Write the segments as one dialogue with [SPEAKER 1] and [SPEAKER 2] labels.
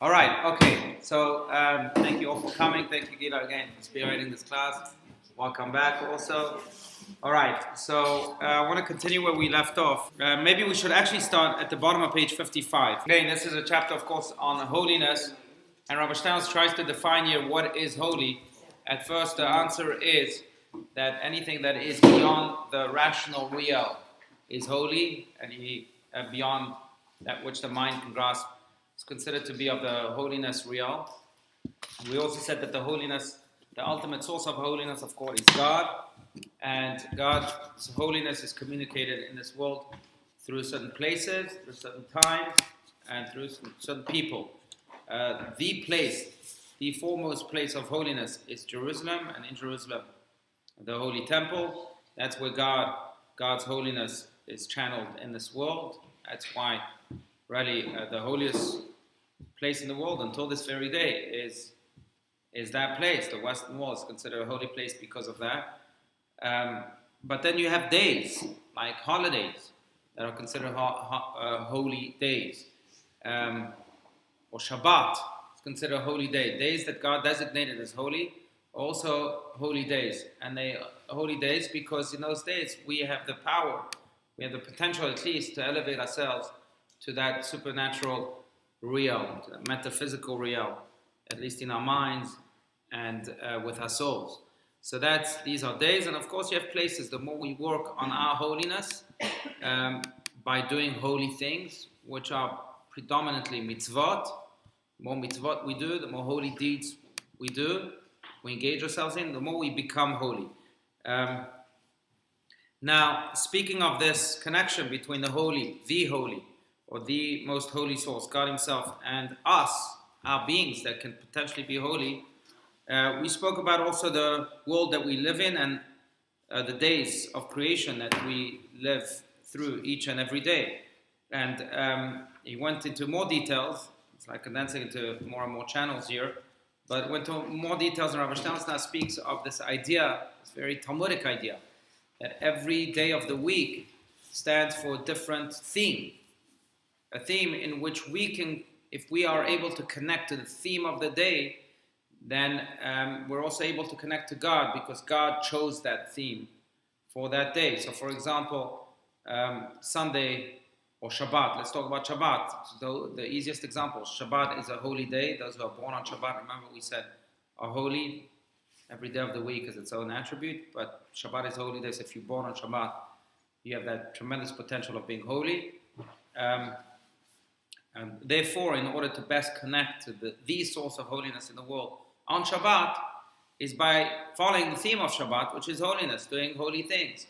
[SPEAKER 1] All right, okay. So thank you all for coming. Thank you, Gila, again, for spearheading this class. Welcome back also. All right, so I want to continue where we left off. Maybe we should actually start at the bottom of page 55. Again, this is a chapter, of course, on holiness. And Rabbi Stans tries to define here what is holy. At first, the answer is that anything that is beyond the rational real is holy, and beyond that which the mind can grasp is considered to be of the holiness real. We also said that the holiness, the ultimate source of holiness, of course, is God, and God's holiness is communicated in this world through certain places, through certain times, and through certain people. The foremost place of holiness is Jerusalem, and in Jerusalem, the Holy Temple. That's where God's holiness is channeled in this world. That's why, really, the holiest place in the world until this very day is that place. The Western Wall is considered a holy place because of that. But then you have days, like holidays, that are considered holy days. Or Shabbat is considered a holy day. Days that God designated as holy, also holy days. And they are holy days because in those days we have the power, we have the potential at least to elevate ourselves to that supernatural real, to that metaphysical real, at least in our minds and with our souls. So these are days, and of course you have places. The more we work on our holiness by doing holy things, which are predominantly mitzvot, the more mitzvot we do, the more holy deeds we do, we engage ourselves in, the more we become holy. Now, speaking of this connection between the holy, or the most holy source, God Himself, and us, our beings that can potentially be holy, we spoke about also the world that we live in and the days of creation that we live through each and every day. And he went into more details. It's like condensing into more and more channels here. But went into more details, and Rabbi Stans now speaks of this idea, this very Talmudic idea, that every day of the week stands for a different theme. A theme in which we can, if we are able to connect to the theme of the day, then we're also able to connect to God because God chose that theme for that day. So for example, Sunday or Shabbat, let's talk about Shabbat. So the easiest example, Shabbat is a holy day. Those who are born on Shabbat, remember we said, are holy. Every day of the week is its own attribute, but Shabbat is holy day. So if you're born on Shabbat, you have that tremendous potential of being holy. And therefore, in order to best connect to the source of holiness in the world on Shabbat, is by following the theme of Shabbat, which is holiness, doing holy things.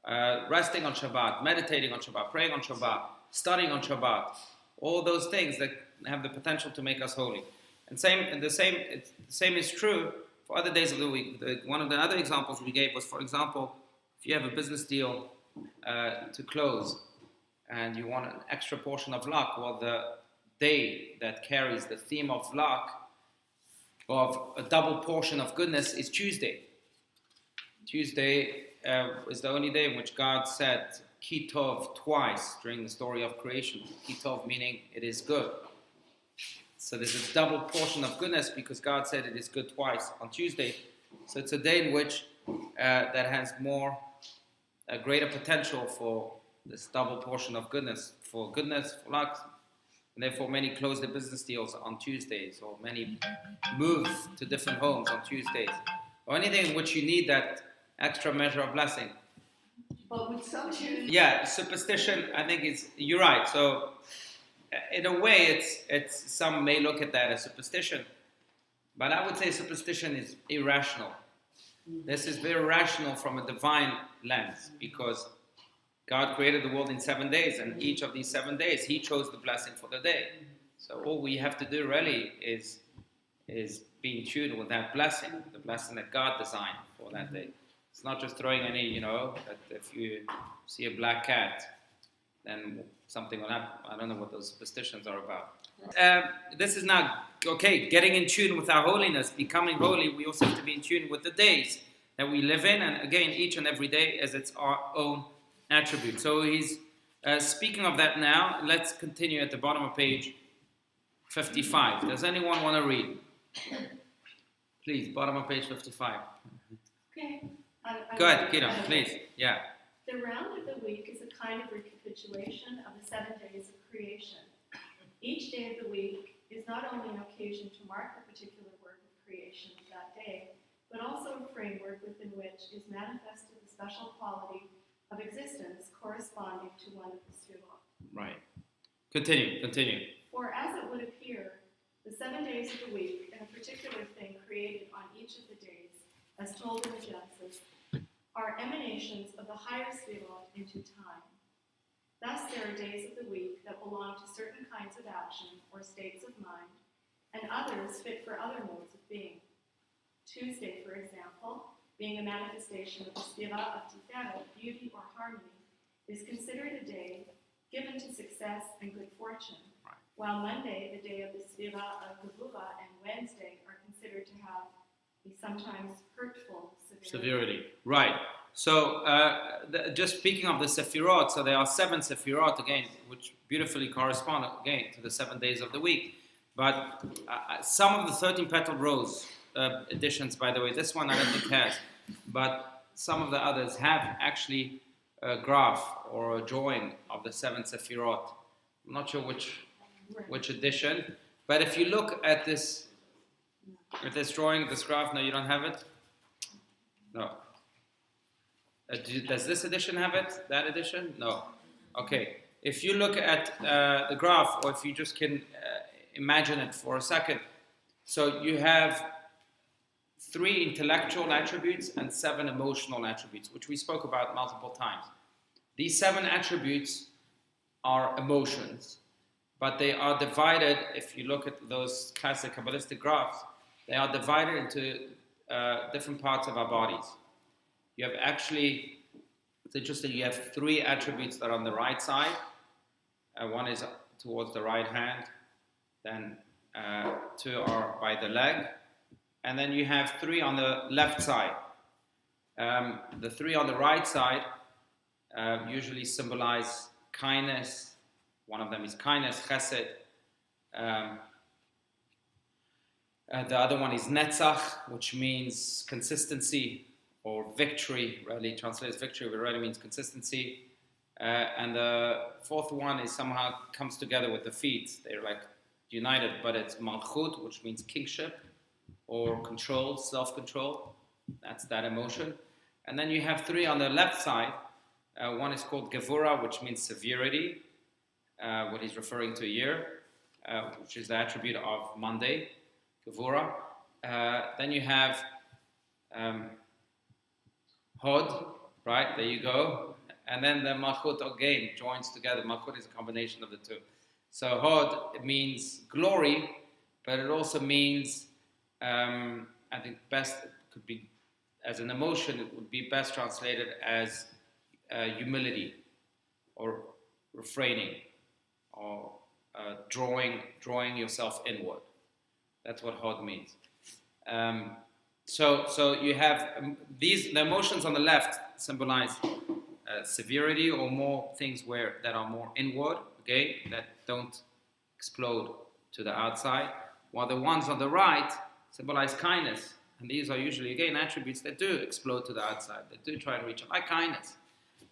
[SPEAKER 1] Resting on Shabbat, meditating on Shabbat, praying on Shabbat, studying on Shabbat, all those things that have the potential to make us holy. And the same is true for other days of the week. One of the other examples we gave was, for example, if you have a business deal to close and you want an extra portion of luck, well, the day that carries the theme of luck, of a double portion of goodness, is Tuesday. Tuesday is the only day in which God said Ki Tov twice during the story of creation. Ki Tov meaning it is good. So there's a double portion of goodness because God said it is good twice on Tuesday. So it's a day in which that has a greater potential for this double portion of goodness, for luck. And therefore many close their business deals on Tuesdays, or many move to different homes on Tuesdays, or anything in which you need that extra measure of blessing.
[SPEAKER 2] But with some
[SPEAKER 1] yeah, superstition, I think you're right. So in a way, it's some may look at that as superstition, but I would say superstition is irrational. This is very rational from a divine lens, because God created the world in 7 days, and each of these 7 days, He chose the blessing for the day. So all we have to do really is be in tune with that blessing, the blessing that God designed for that day. It's not just throwing any, that if you see a black cat, then something will happen. I don't know what those superstitions are about. This is not, okay, getting in tune with our holiness, becoming holy, we also have to be in tune with the days that we live in, and again, each and every day as its our own attribute. So he's speaking of that now. Let's continue at the bottom of page 55. Does anyone want to read? Please, bottom of page 55.
[SPEAKER 2] Okay.
[SPEAKER 1] Go ahead, Kira, please. Yeah.
[SPEAKER 2] The round of the week is a kind of recapitulation of the 7 days of creation. Each day of the week is not only an occasion to mark the particular work of creation of that day, but also a framework within which is manifested the special quality of existence corresponding to one of the sefirot.
[SPEAKER 1] Right. Continue.
[SPEAKER 2] For as it would appear, the 7 days of the week and a particular thing created on each of the days, as told in the Genesis, are emanations of the higher sefirot into time. Thus, there are days of the week that belong to certain kinds of action or states of mind, and others fit for other modes of being. Tuesday, for example, being a manifestation of the sefirah of tiferet, beauty or harmony, is considered a day given to success and good fortune, while Monday, the day of the sefirah of gevurah, and Wednesday are considered to have a sometimes hurtful severity.
[SPEAKER 1] Right. So, just speaking of the Sefirot, so there are 7 Sefirot again, which beautifully correspond again to the 7 days of the week. But some of the 13 Petalled Rose editions, by the way, this one I don't think has, but some of the others have actually a graph or a drawing of the 7 Sefirot. I'm not sure which edition, but if you look at this drawing, this graph, no, you don't have it? No. Does this edition have it? That edition? No. Okay. If you look at the graph, or if you just can imagine it for a second, so you have 3 intellectual attributes and 7 emotional attributes, which we spoke about multiple times. These 7 attributes are emotions, but they are divided, if you look at those classic Kabbalistic graphs, they are divided into different parts of our bodies. You have actually, it's interesting, you have 3 attributes that are on the right side. One is towards the right hand, then 2 are by the leg, and then you have 3 on the left side. The 3 on the right side usually symbolize kindness. One of them is kindness, chesed. The other one is netzach, which means consistency, or victory, really translates victory, but really means consistency. And the 4th one is somehow comes together with the feet. They're like united, but it's malchut, which means kingship, or control, self-control. That's that emotion. And then you have 3 on the left side. One is called gevurah, which means severity, what he's referring to here, which is the attribute of Monday, gevurah. Then you have Hod, right, there you go. And then the Malchut again joins together. Malchut is a combination of the 2. So Hod, it means glory, but it also means, I think best, it could be, as an emotion, it would be best translated as humility, or refraining, or drawing yourself inward. That's what Hod means. So you have the emotions on the left symbolize severity, or more things that are more inward, okay, that don't explode to the outside, while the ones on the right symbolize kindness, and these are usually again attributes that do explode to the outside, that do try and reach, like kindness,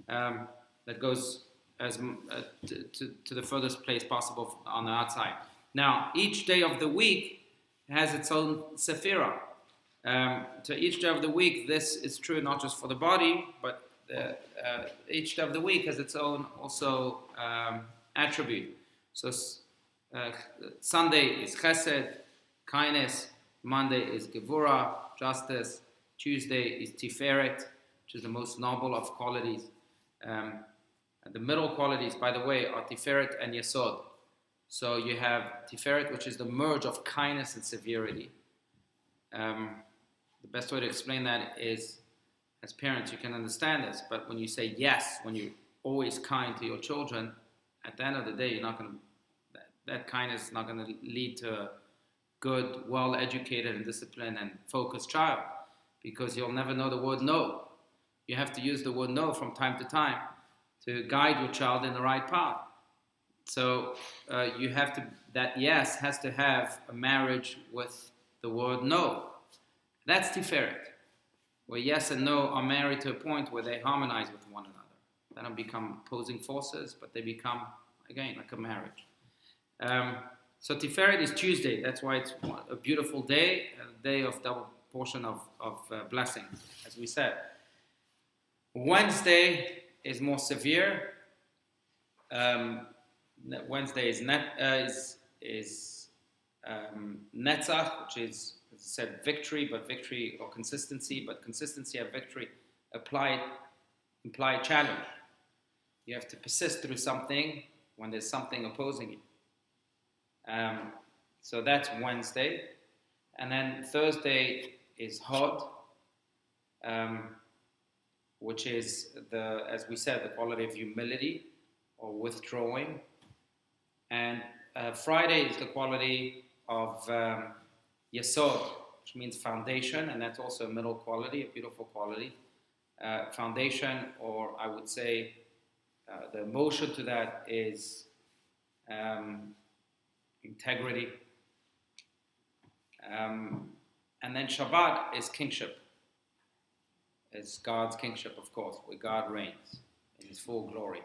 [SPEAKER 1] that goes as to the furthest place possible on the outside. Now, each day of the week has its own sephira. So each day of the week, this is true not just for the body, but each day of the week has its own also attribute. So Sunday is chesed, kindness. Monday is gevurah, justice. Tuesday is tiferet, which is the most noble of qualities. The middle qualities, by the way, are tiferet and yesod. So you have tiferet, which is the merge of kindness and severity. The best way to explain that is, as parents, you can understand this, but when you say yes, when you're always kind to your children, at the end of the day, you're not going to, that kindness is not going to lead to a good, well-educated and disciplined and focused child, because you'll never know the word no. You have to use the word no from time to time to guide your child in the right path. So you have to, that yes has to have a marriage with the word no. That's Tiferet, where yes and no are married to a point where they harmonize with one another. They don't become opposing forces, but they become, again, like a marriage. So Tiferet is Tuesday. That's why it's a beautiful day, a day of double portion of blessings, as we said. Wednesday is more severe. Wednesday is Netzach, which is, as I said, victory, but victory or consistency, but consistency and victory imply challenge. You have to persist through something when there's something opposing you. So that's Wednesday. And then Thursday is Hod, which is, as we said, the quality of humility or withdrawing. And Friday is the quality of Yesod, which means foundation, and that's also a middle quality, a beautiful quality. Foundation, or I would say the emotion to that is integrity. And then Shabbat is kingship. It's God's kingship, of course, where God reigns in His full glory.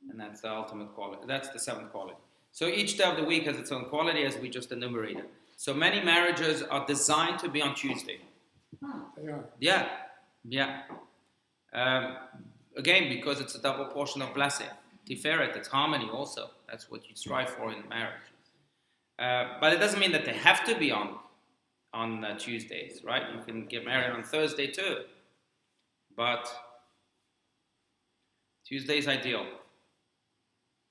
[SPEAKER 1] And that's the ultimate quality. That's the seventh quality. So each day of the week has its own quality, as we just enumerated. So many marriages are designed to be on Tuesday.
[SPEAKER 3] They are.
[SPEAKER 1] Yeah. Again, because it's a double portion of blessing. Tiferet, it's harmony also. That's what you strive for in marriage. But it doesn't mean that they have to be on Tuesdays, right? You can get married on Thursday too. But Tuesday is ideal.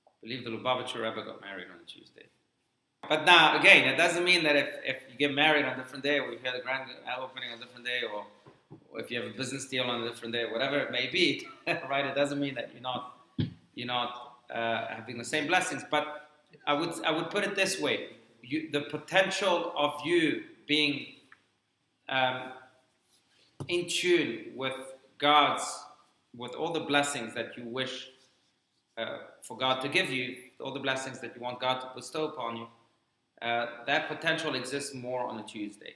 [SPEAKER 1] I believe the Lubavitcher Rebbe got married on a Tuesday. But now, again, it doesn't mean that if you get married on a different day, or if you have a grand opening on a different day, or if you have a business deal on a different day, whatever it may be, right? It doesn't mean that you're not having the same blessings. But I would put it this way: the potential of you being in tune with with all the blessings that you wish for God to give you, all the blessings that you want God to bestow upon you, that potential exists more on a Tuesday.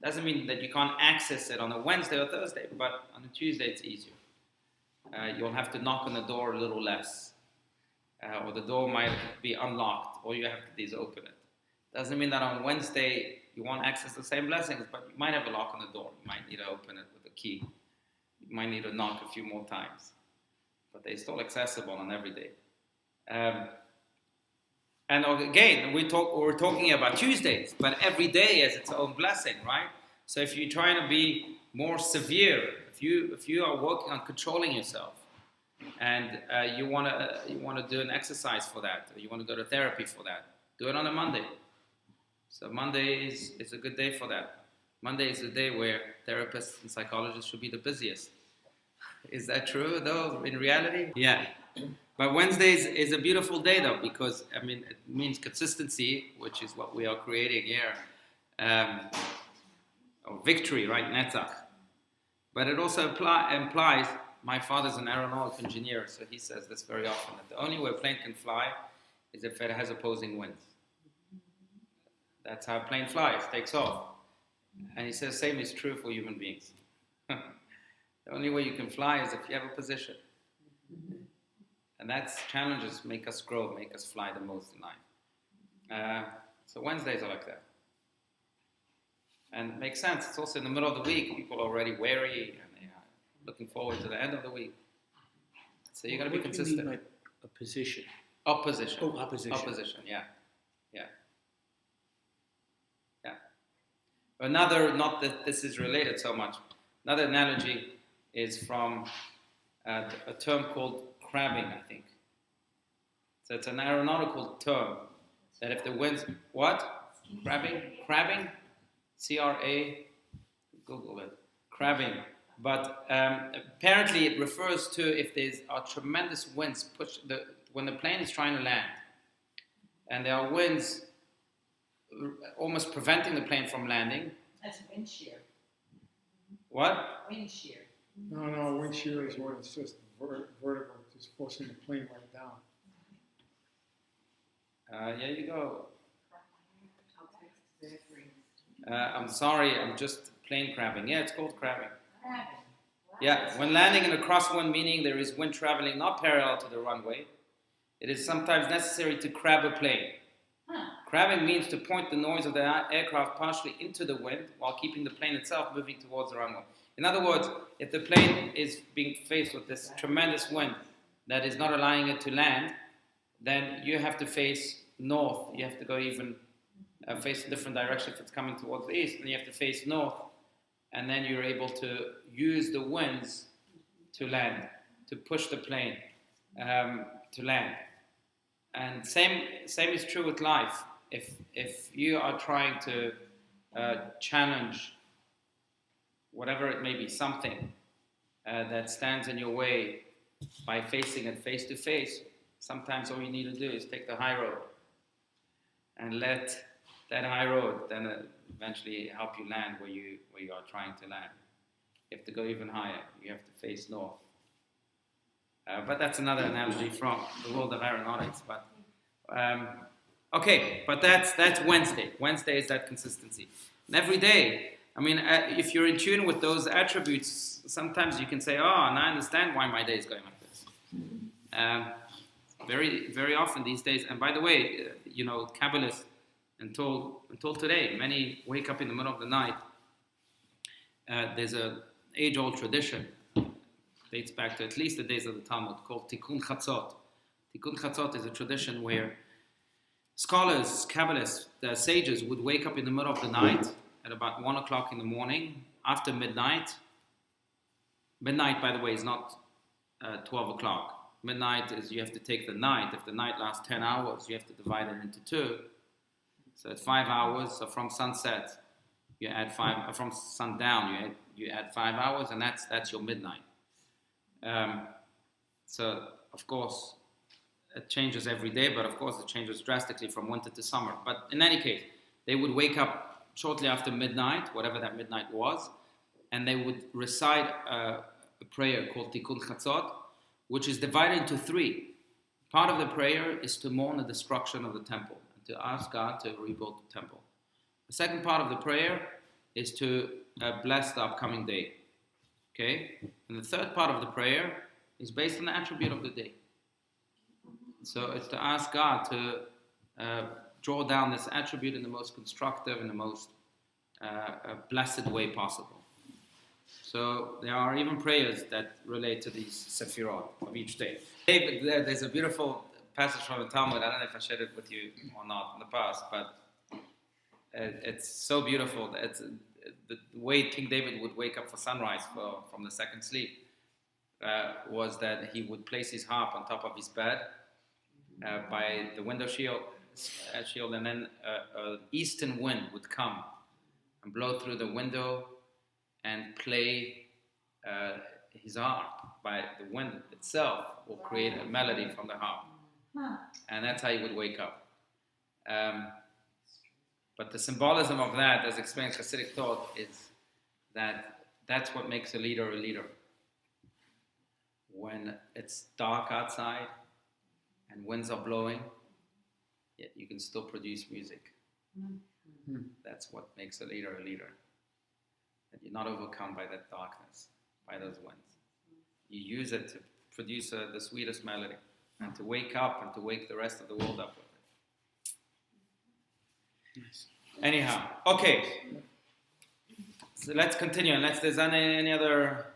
[SPEAKER 1] Doesn't mean that you can't access it on a Wednesday or Thursday, but on a Tuesday it's easier. You'll have to knock on the door a little less, or the door might be unlocked. All you have to do is open it. Doesn't mean that on Wednesday you won't access the same blessings, but you might have a lock on the door. You might need to open it with a key. You might need to knock a few more times, but they're still accessible on every day. And again, we're talking about Tuesdays, but every day has its own blessing, right? So if you're trying to be more severe, if you are working on controlling yourself, and you want to do an exercise for that, or you want to go to therapy for that, do it on a Monday. So Monday is a good day for that. Monday is the day where therapists and psychologists should be the busiest. Is that true, though, in reality? Yeah. But Wednesdays is a beautiful day, though, because, I mean, it means consistency, which is what we are creating here. Or victory, right? Netzach. But it also implies, my father's an aeronautic engineer, so he says this very often, that the only way a plane can fly is if it has opposing winds. That's how a plane flies, takes off. And he says, same is true for human beings. The only way you can fly is if you have a position. And that's challenges make us grow, make us fly the most in life. So Wednesdays are like that. And it makes sense. It's also in the middle of the week. People are already weary and they are looking forward to the end of the week. So you got to be consistent.
[SPEAKER 3] What do you mean by a position?
[SPEAKER 1] Opposition.
[SPEAKER 3] Oh, opposition.
[SPEAKER 1] Opposition, yeah. Another, not that this is related so much, another analogy is from a term called crabbing, I think. So it's an aeronautical term that if the winds, what? Crabbing? C-R-A, Google it. Crabbing. But apparently it refers to if there's tremendous winds when the plane is trying to land, and there are winds almost preventing the plane from landing.
[SPEAKER 4] That's wind shear.
[SPEAKER 1] What?
[SPEAKER 4] Wind shear.
[SPEAKER 3] No, wind shear is what it's just vertical, just forcing the plane right down.
[SPEAKER 1] Here you go. I'm sorry, I'm just plain crabbing. Yeah, it's called crabbing. Yeah, when landing in a crosswind, meaning there is wind traveling not parallel to the runway, it is sometimes necessary to crab a plane. Crabbing means to point the noise of the aircraft partially into the wind while keeping the plane itself moving towards the runway. In other words, if the plane is being faced with this tremendous wind that is not allowing it to land, then you have to face north. You have to go even face a different direction if it's coming towards the east, and you have to face north, and then you're able to use the winds to land, to push the plane to land. And same is true with life. If you are trying to challenge whatever it may be, something that stands in your way by facing it face to face, sometimes all you need to do is take the high road and let that high road then eventually help you land where you are trying to land. You have to go even higher. You have to face north. But that's another analogy from the world of aeronautics. But okay, but that's Wednesday. Wednesday is that consistency. And every day, I mean, if you're in tune with those attributes, sometimes you can say, "Oh, and I understand why my day is going like this." Very, very often these days. And by the way, Kabbalists, until today, many wake up in the middle of the night. There's an age-old tradition, dates back to at least the days of the Talmud, called Tikkun Chatzot. Tikkun Chatzot is a tradition where scholars, Kabbalists, the sages would wake up in the middle of the night at about 1 o'clock in the morning, after midnight. Midnight, by the way, is not 12 o'clock. Midnight is you have to take the night. If the night lasts 10 hours, you have to divide it into two. So it's 5 hours. So from sunset, you add from sundown, you add 5 hours, and that's your midnight. So of course, it changes every day, but of course it changes drastically from winter to summer. But in any case, they would wake up shortly after midnight, whatever that midnight was, and they would recite a prayer called Tikkun Chatzot, which is divided into three. Part of the prayer is to mourn the destruction of the temple, and to ask God to rebuild the temple. The second part of the prayer is to bless the upcoming day. Okay? And the third part of the prayer is based on the attribute of the day. So it's to ask God to draw down this attribute in the most constructive and the most blessed way possible. So there are even prayers that relate to these Sefirot of each day. There's a beautiful passage from the Talmud. I don't know if I shared it with you or not in the past, but it's so beautiful. It's the way King David would wake up for sunrise from the second sleep was that he would place his harp on top of his bed by the window shield, and then an eastern wind would come and blow through the window and play his harp. By the wind itself will create a melody from the harp. And that's how he would wake up. But the symbolism of that, as explained in Hasidic thought, is that that's what makes a leader a leader. When it's dark outside and winds are blowing, yet you can still produce music. That's what makes a leader a leader. That you're not overcome by that darkness, by those winds. You use it to produce the sweetest melody, and to wake up and to wake the rest of the world up with it. Nice. Anyhow, okay. So let's continue, unless there's any other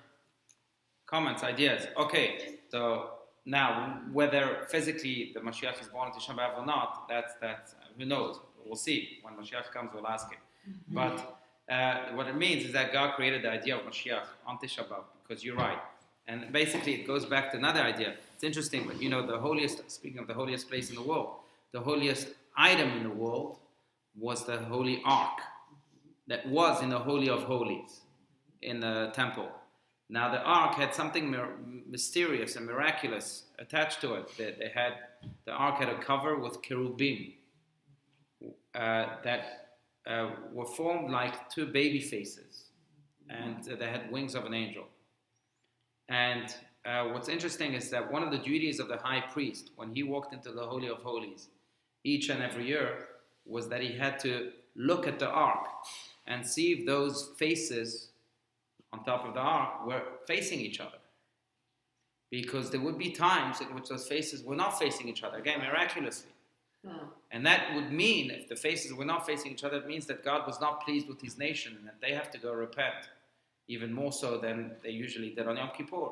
[SPEAKER 1] comments, ideas. Okay, so now whether physically the Mashiach is born in Tisha B'Av or not, that's who knows. We'll see. When Mashiach comes, we'll ask him. But what it means is that God created the idea of Mashiach on Tisha B'Av, because you're right. And basically it goes back to another idea. It's interesting, but speaking of the holiest place in the world, the holiest item in the world was the holy ark that was in the Holy of Holies in the temple. Now the ark had something mysterious and miraculous attached to it. The ark had a cover with cherubim that were formed like two baby faces, and they had wings of an angel. And what's interesting is that one of the duties of the high priest, when he walked into the Holy of Holies, each and every year was that he had to look at the ark and see if those faces on top of the ark were facing each other. Because there would be times in which those faces were not facing each other, again, miraculously. And that would mean, if the faces were not facing each other, it means that God was not pleased with his nation and that they have to go repent, even more so than they usually did on Yom Kippur.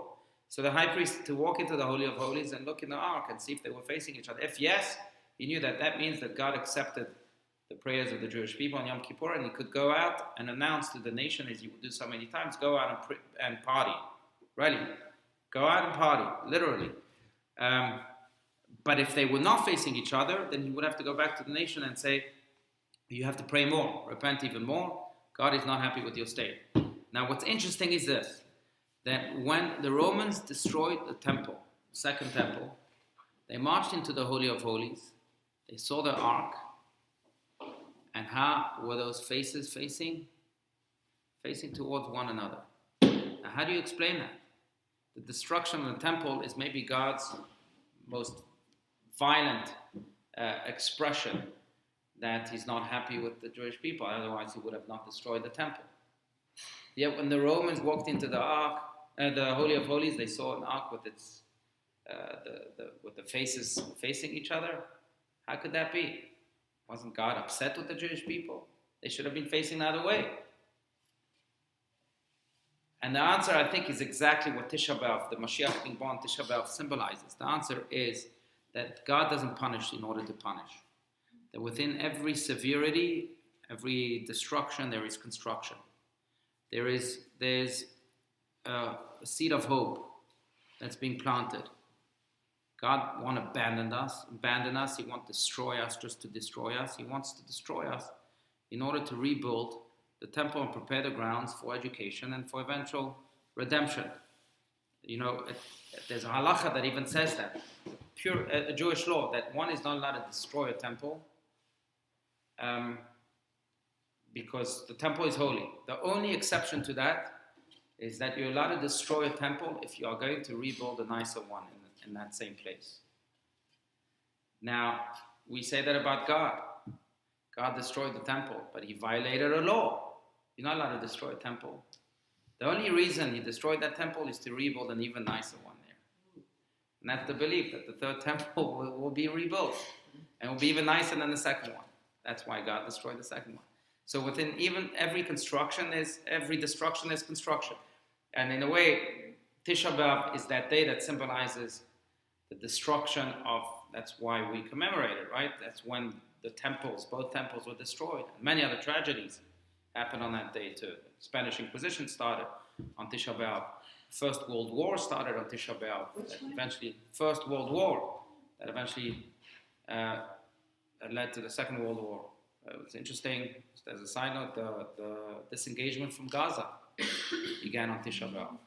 [SPEAKER 1] So the high priest had to walk into the Holy of Holies and look in the ark and see if they were facing each other. If yes, he knew that that means that God accepted the prayers of the Jewish people on Yom Kippur, and he could go out and announce to the nation, as he would do so many times, go out and party. Really. Go out and party, literally. But if they were not facing each other, then he would have to go back to the nation and say, you have to pray more, repent even more. God is not happy with your state. Now what's interesting is this, that when the Romans destroyed the temple, second temple, they marched into the Holy of Holies, they saw the ark, and how were those faces facing? Facing towards one another. Now how do you explain that? The destruction of the temple is maybe God's most violent expression that he's not happy with the Jewish people, otherwise he would have not destroyed the temple. Yet when the Romans walked into the ark, the Holy of Holies, they saw an ark with its with the faces facing each other. How could that be? Wasn't God upset with the Jewish people? They should have been facing the other way. And the answer, I think, is exactly what Tisha B'Av, the Mashiach being born, Tisha B'Av symbolizes. The answer is that God doesn't punish in order to punish. That within every severity, every destruction, there is construction. There's a seed of hope that's being planted. God won't abandon us. He won't destroy us just to destroy us. He wants to destroy us in order to rebuild the temple and prepare the grounds for education and for eventual redemption. You know, there's a halacha that even says that, a Jewish law, that one is not allowed to destroy a temple because the temple is holy. The only exception to that is that you're allowed to destroy a temple if you are going to rebuild a nicer one in that same place. Now, we say that about God. God destroyed the temple, but he violated a law. You're not allowed to destroy a temple. The only reason he destroyed that temple is to rebuild an even nicer one there. And that's the belief that the third temple will be rebuilt and will be even nicer than the second one. That's why God destroyed the second one. So within even every destruction, there's construction. And in a way, Tisha B'Av is that day that symbolizes the destruction of, that's why we commemorate it, right? That's when the temples, both temples were destroyed. And many other tragedies happened on that day too. The Spanish Inquisition started on Tisha B'Av. First World War started on Tisha B'Av. Eventually, First World War, that eventually led to the Second World War. It's interesting, just as a side note, the disengagement from Gaza began on Tisha B'Av.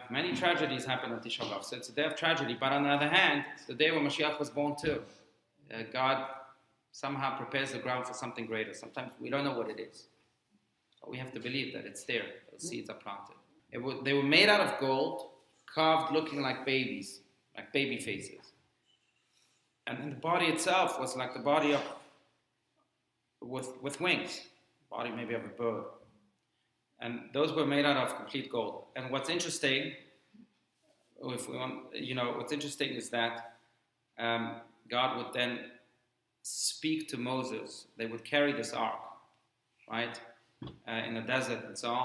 [SPEAKER 1] Many tragedies happened on Tisha B'Av, so it's a day of tragedy. But on the other hand, it's the day when Mashiach was born too. God somehow prepares the ground for something greater. Sometimes we don't know what it is. So we have to believe that it's there. Those seeds are planted. They were made out of gold, carved looking like babies, like baby faces. And then the body itself was like the body of, with wings, body maybe of a bird. And those were made out of complete gold. And what's interesting, what's interesting is that God would then speak to Moses. They would carry this ark, right, in the desert and so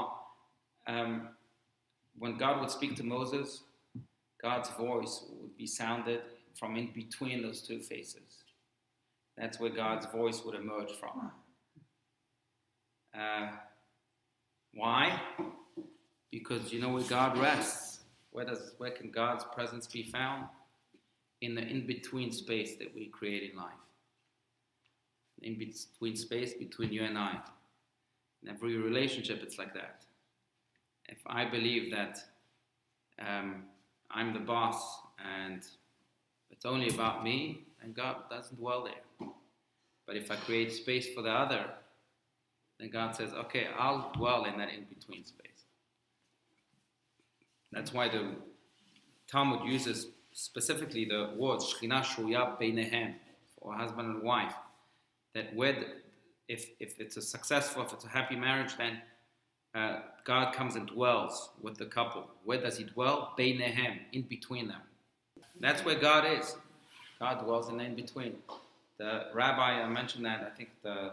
[SPEAKER 1] on. When God would speak to Moses, God's voice would be sounded from in between those two faces. That's where God's voice would emerge from. Why? Because you know where God rests. Where can God's presence be found? In the in-between space that we create in life. In-between space between you and I. In every relationship, it's like that. If I believe that I'm the boss and it's only about me, and God doesn't dwell there. But if I create space for the other, then God says, okay, I'll dwell in that in-between space. That's why the Talmud uses specifically the words Shechina Shuya Beinehem, for husband and wife, that if it's a successful, if it's a happy marriage, then God comes and dwells with the couple. Where does He dwell? Beinehem, in between them. That's where God is. God dwells in between. The rabbi, I mentioned that, I think the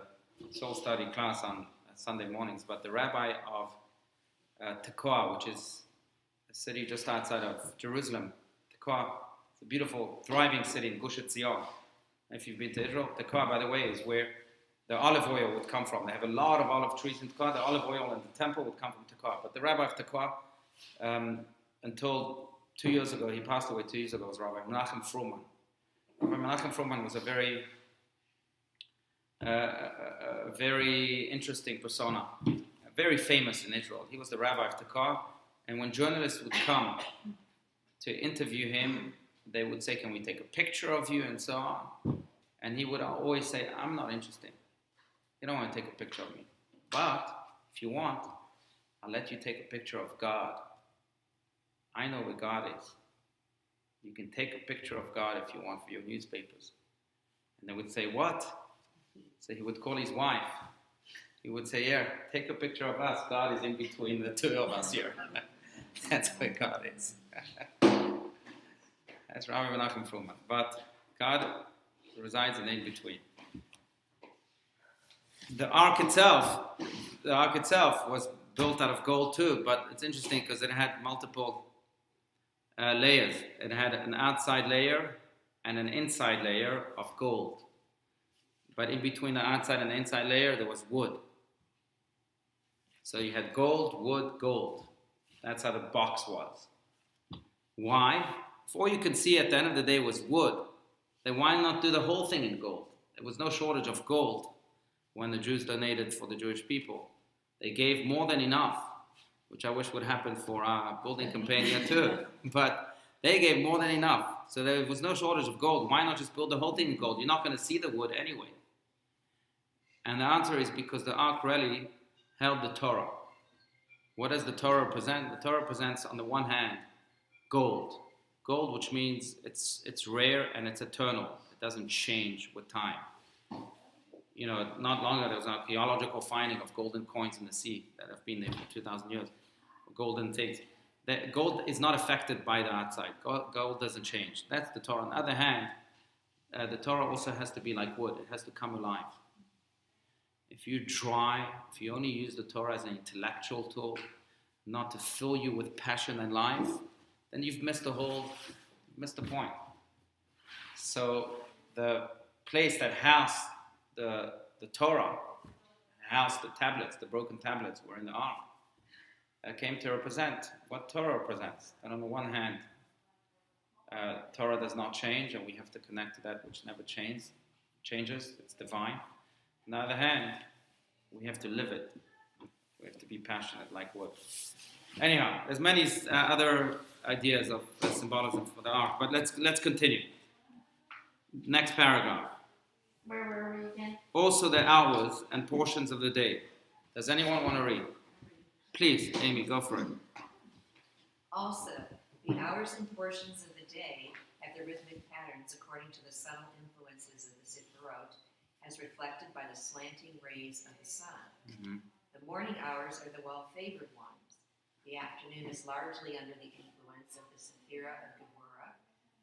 [SPEAKER 1] soul study class on Sunday mornings, but the rabbi of Tekoa, which is a city just outside of Jerusalem. Tekoa, it's a beautiful, thriving city in Gush Etzion. If you've been to Israel, Tekoa, by the way, is where the olive oil would come from. They have a lot of olive trees in Tekoa. The olive oil in the temple would come from Tekoa. But the rabbi of Tekoa, until 2 years ago, he passed away 2 years ago, was Rabbi Menachem Fruman. Rabbi Menachem Fruman was a very interesting persona, very famous in Israel. He was the rabbi of Tekoa, and when journalists would come to interview him, they would say, "Can we take a picture of you?" and so on. And he would always say, "I'm not interested. You don't want to take a picture of me. But if you want, I'll let you take a picture of God. I know where God is. You can take a picture of God if you want for your newspapers." And they would say, "What?" So he would call his wife. He would say, "Yeah, take a picture of us. God is in between the two of us here." That's where God is. That's Rabbi Menachem Fruman. But God resides in between. The ark itself was built out of gold too, but it's interesting because it had multiple layers. It had an outside layer and an inside layer of gold. But in between the outside and the inside layer, there was wood. So you had gold, wood, gold. That's how the box was. Why? If all you could see at the end of the day was wood, then why not do the whole thing in gold? There was no shortage of gold when the Jews donated for the Jewish people. They gave more than enough, which I wish would happen for our building companion too. But they gave more than enough. So there was no shortage of gold. Why not just build the whole thing in gold? You're not going to see the wood anyway. And the answer is because the ark really held the Torah. What does the Torah represent? The Torah represents, on the one hand, gold. Gold, which means it's rare and it's eternal. It doesn't change with time. You know, not long ago there was an archaeological finding of golden coins in the sea that have been there for 2,000 years. Golden things. The gold is not affected by the outside. Gold doesn't change. That's the Torah. On the other hand, the Torah also has to be like wood. It has to come alive. If you only use the Torah as an intellectual tool, not to fill you with passion and life, then you've missed the point. So the place that housed the Torah, housed the tablets, the broken tablets were in the ark, came to represent what Torah represents. And on the one hand, Torah does not change, and we have to connect to that which never changes. It's divine. On the other hand, we have to live it. We have to be passionate like wood. Anyhow, there's many other ideas of symbolism for the ark, but let's continue. Next paragraph.
[SPEAKER 4] Where were we again?
[SPEAKER 1] Also the hours and portions of the day. Does anyone want to read? Please, Amy, go for it.
[SPEAKER 5] Also, the hours and portions of the day have their rhythmic patterns according to the subtle influences of the Sifrot, as reflected by the slanting rays of the sun. Mm-hmm. The morning hours are the well-favored ones. The afternoon is largely under the influence of the Sephira of Geburah,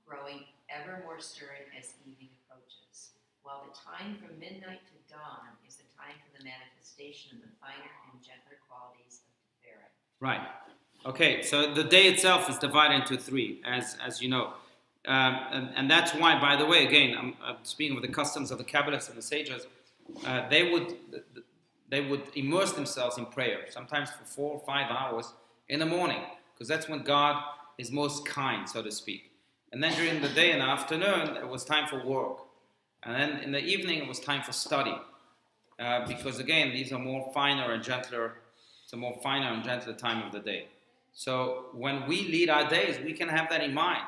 [SPEAKER 5] growing ever more stirring as evening approaches, while the time from midnight to dawn is the time for the manifestation of the finer and gentler qualities of Tiferet. Right. Okay, so the day itself is divided into three, as you know. And that's why, by the way, again, I'm speaking of the customs of the Kabbalists and the sages, they would immerse themselves in prayer, sometimes for 4 or 5 hours in the morning, because that's when God is most kind, so to speak. And then during the day and the afternoon, it was time for work. And then in the evening, it was time for study. Because again, these are more finer and gentler, it's a more finer and gentler time of the day. So when we lead our days, we can have that in mind.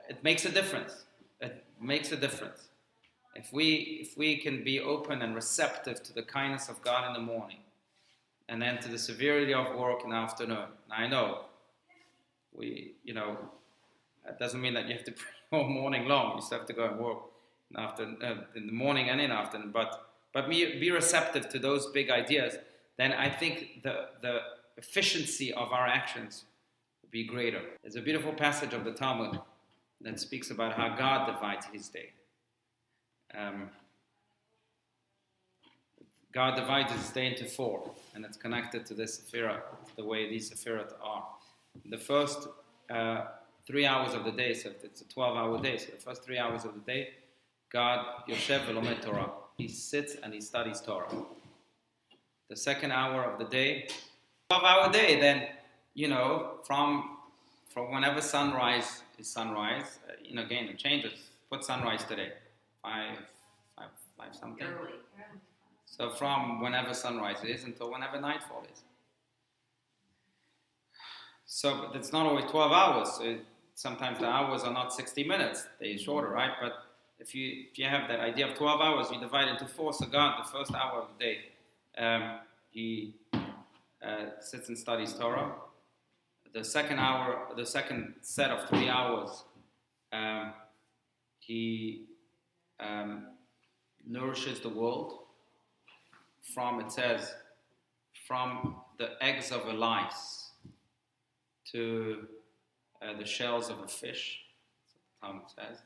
[SPEAKER 5] It makes a difference. It makes a difference. If we can be open and receptive to the kindness of God in the morning, and then to the severity of work in the afternoon. Now I know
[SPEAKER 1] it doesn't mean that you have to pray all morning long. You still have to go and work in the morning and in the afternoon. But be receptive to those big ideas. Then I think the efficiency of our actions will be greater. There's a beautiful passage of the Talmud that speaks about how God divides His day. God divides His day into 4, and it's connected to this sephirah, the way these sephirot are. The first 3 hours of the day, so it's a 12-hour day, so the first 3 hours of the day, God, Yoshev v'lomed Torah, He sits and He studies Torah. The second hour of the day, 12-hour day, then, from whenever sunrise is sunrise, again, it changes. Put sunrise today, 5 something.
[SPEAKER 5] Early.
[SPEAKER 1] So from whenever sunrise is until whenever nightfall is. So but it's not always 12 hours. Sometimes the hours are not 60 minutes. They're shorter, right? But if you have that idea of 12 hours, you divide into 4. So God, the first hour of the day, He sits and studies Torah. The second set of 3 hours, He nourishes the world from the eggs of a lice to the shells of a fish, that's what the Talmud says.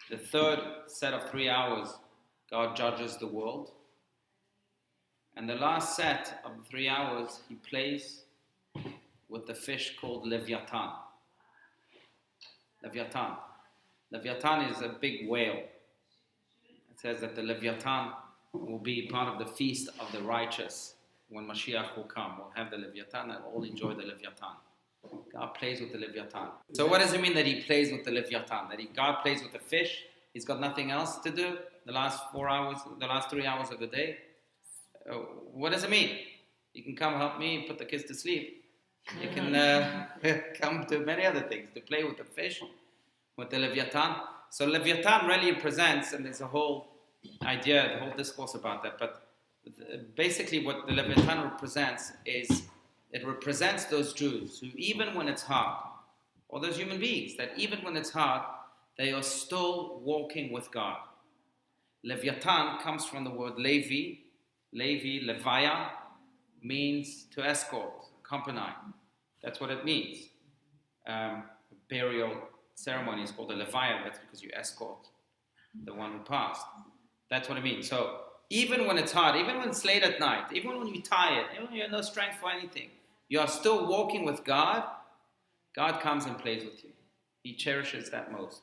[SPEAKER 1] The third set of 3 hours, God judges the world. And the last set of the 3 hours, He plays with the fish called Leviathan. Leviathan is a big whale. It says that the Leviathan will be part of the feast of the righteous when Mashiach will come. We'll have the Leviathan and all enjoy the Leviathan. God plays with the Leviathan. So what does it mean that He plays with the Leviathan? That God plays with the fish? He's got nothing else to do the last 4 hours, the last 3 hours of the day? What does it mean? You can come help me put the kids to sleep. You can come to many other things, to play with the fish, with the Leviathan. So Leviathan really represents, and there's a whole idea, the whole discourse about that, but basically what the Leviathan represents is, it represents those Jews who even when it's hard, or those human beings, that even when it's hard, they are still walking with God. Leviathan comes from the word Levi. Levaya, means to escort, accompany. That's what it means. Burial ceremony is called a Levaya, that's because you escort the one who passed. That's what it means. So even when it's hard, even when it's late at night, even when you're tired, even when you have no strength for anything, you are still walking with God. God comes and plays with you. He cherishes that most.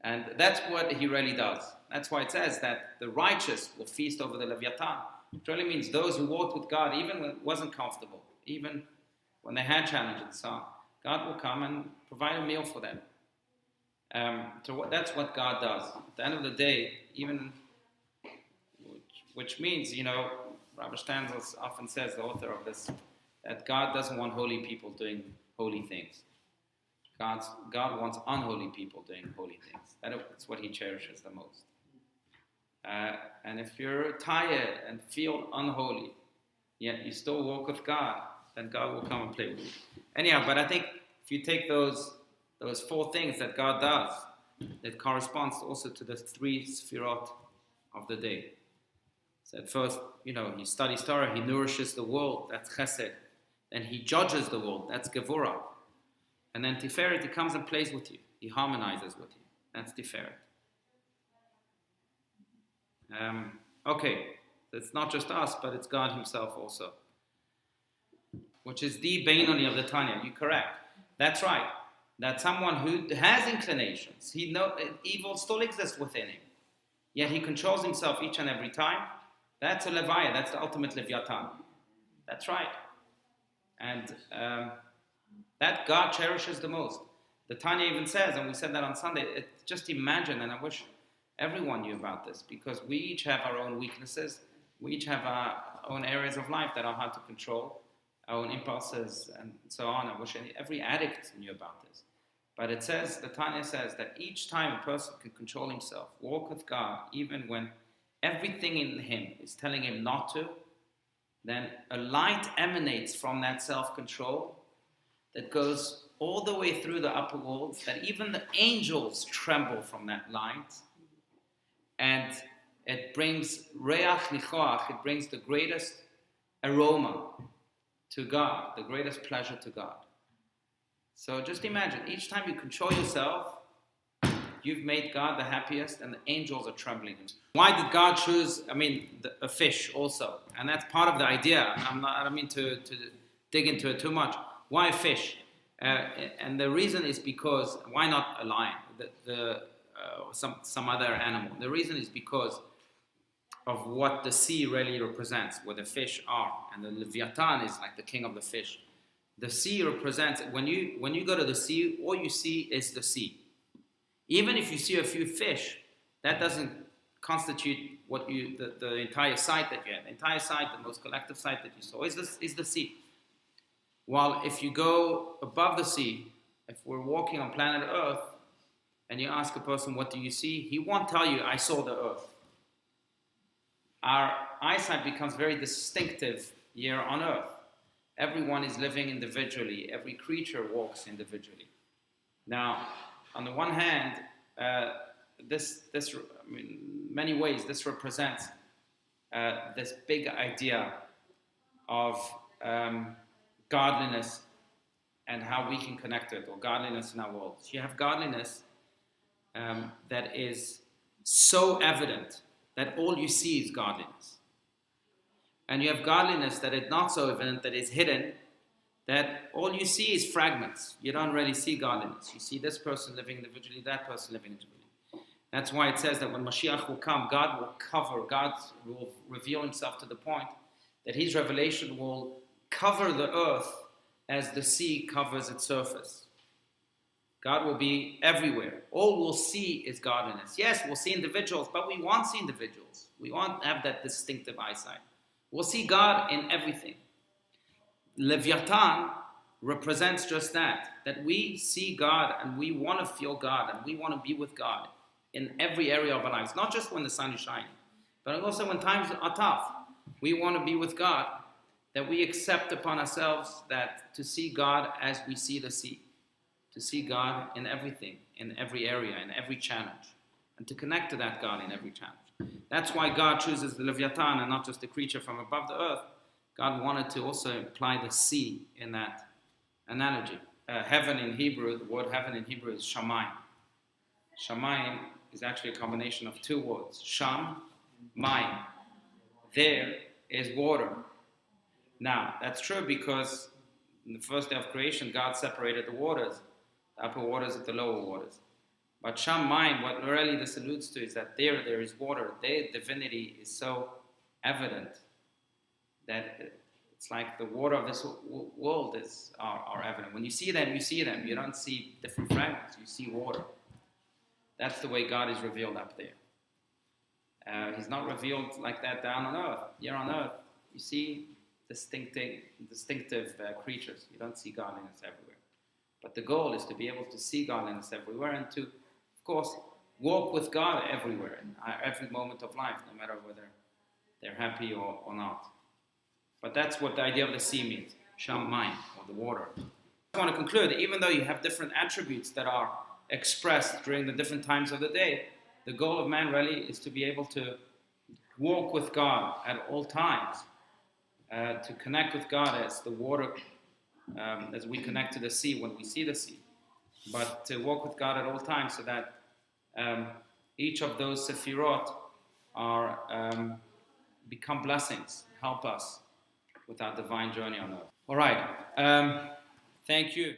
[SPEAKER 1] And that's what He really does. That's why it says that the righteous will feast over the Leviathan. It really means those who walked with God, even when it wasn't comfortable, even when they had challenges and so on, God will come and provide a meal for them. So that's what God does. At the end of the day, even, which means, Rabbi Stanzel often says, the author of this, that God doesn't want holy people doing holy things. God wants unholy people doing holy things. That's what He cherishes the most. And if you're tired and feel unholy, yet you still walk with God, then God will come and play with you. Anyhow, but I think if you take those 4 things that God does, it corresponds also to the 3 sefirot of the day. So at first, He studies Torah, He nourishes the world, that's chesed. Then He judges the world, that's gevurah. And then Tiferet, He comes and plays with you. He harmonizes with you. That's Tiferet. Okay, so it's not just us, but it's God Himself also. Which is the Beinoni of the Tanya. You're correct. That's right. That someone who has inclinations, evil still exists within him, yet he controls himself each and every time. That's a Levaya. That's the ultimate Leviathan. That's right. And that God cherishes the most. The Tanya even says, and we said that on Sunday, just imagine, and I wish everyone knew about this, because we each have our own weaknesses. We each have our own areas of life that are hard to control, our own impulses and so on. I wish every addict knew about this. But it says, the Tanya says, that each time a person can control himself, walk with God, even when everything in him is telling him not to, then a light emanates from that self-control that goes all the way through the upper worlds, that even the angels tremble from that light. And it brings reach nichoach, it brings the greatest aroma to God, the greatest pleasure to God. So just imagine, each time you control yourself, you've made God the happiest, and the angels are trembling. Why did God choose, a fish also? And that's part of the idea. I don't mean to dig into it too much. Why a fish? And the reason is because, why not a lion? Some other animal. The reason is because of what the sea really represents, where the fish are. And the Leviathan is like the king of the fish. The sea represents, when you go to the sea, all you see is the sea. Even if you see a few fish, that doesn't constitute the entire sight that you have. The entire sight, the most collective sight that you saw is the sea. While if you go above the sea, if we're walking on planet Earth, and you ask a person, what do you see? He won't tell you, I saw the earth. Our eyesight becomes very distinctive here on Earth. Everyone is living individually. Every creature walks individually. Now, on the one hand, many ways, this represents this big idea of godliness and how we can connect to it, or godliness in our world. So you have godliness that is so evident that all you see is godliness. And you have godliness that is not so evident, that is hidden, that all you see is fragments. You don't really see godliness. You see this person living individually, that person living individually. That's why it says that when Mashiach will come, God will reveal himself to the point that his revelation will cover the earth as the sea covers its surface. God will be everywhere. All we'll see is godliness. Yes, we'll see individuals, but we won't see individuals. We won't have that distinctive eyesight. We'll see God in everything. Leviathan represents just that we see God and we want to feel God and we want to be with God in every area of our lives. Not just when the sun is shining, but also when times are tough. We want to be with God, that we accept upon ourselves that to see God as we see the sea. To see God in everything, in every area, in every challenge, and to connect to that God in every challenge. That's why God chooses the Leviathan and not just a creature from above the earth. God wanted to also imply the sea in that analogy. Heaven in Hebrew, the word heaven in Hebrew is shamayim. Shamayim is actually a combination of two words, sham, mayim. There is water. Now, that's true because in the first day of creation, God separated the waters, the upper waters and the lower waters. But Shamayim, what really this alludes to is that there is water. Their divinity is so evident that it's like the water of this world are evident. When you see them, you see them. You don't see different fragments. You see water. That's the way God is revealed up there. He's not revealed like that down on earth. Here on earth, you see distinctive creatures. You don't see godliness everywhere. But the goal is to be able to see godliness everywhere and to, of course, walk with God everywhere, in every moment of life, no matter whether they're happy or not. But that's what the idea of the sea means, shamayim, or the water. I want to conclude that even though you have different attributes that are expressed during the different times of the day, the goal of man really is to be able to walk with God at all times, to connect with God as the water, as we connect to the sea when we see the sea, but to walk with God at all times so that each of those sefirot are become blessings, help us with our divine journey on earth. All right, thank you.